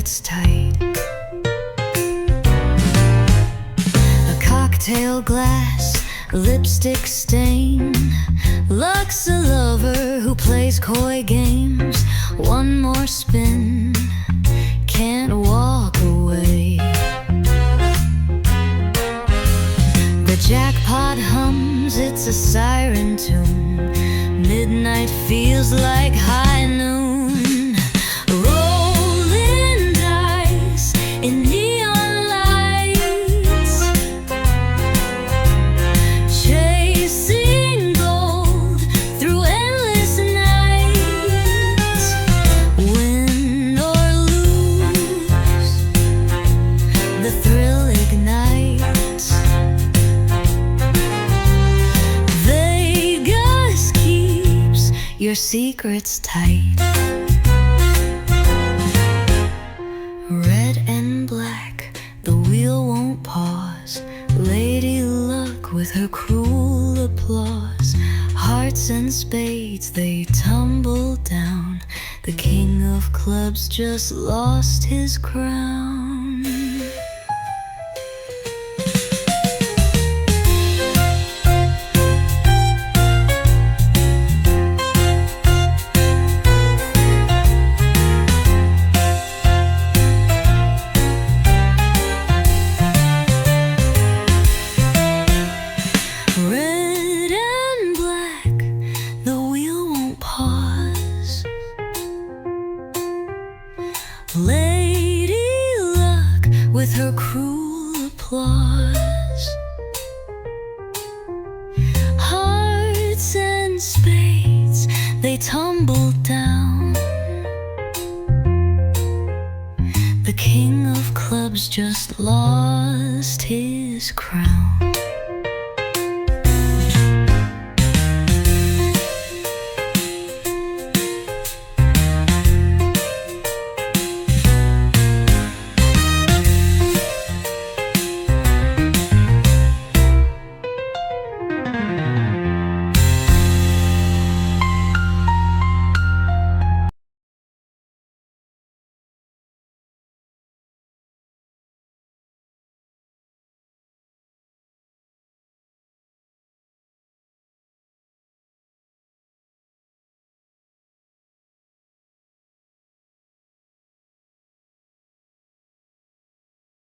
secrets tight. A cocktail glass, lipstick stain. Luck's a lover who plays coy games. One more spin, can't walk away. The jackpot hums, it's a siren tune. Midnight feels like high noon. Rolling dice in neon lights, chasing gold through endless nights. Win or lose, the thrill ignites. Vegas keeps your secrets tight. Red and black, the wheel won't pause. Lady Luck with her cruel applause. Hearts and spades, they tumble down. The king of clubs just lost his crown. Red and black, the wheel won't pause. Lady Luck with her cruel applause. Hearts and spades, they tumble down. The king of clubs just lost his crown.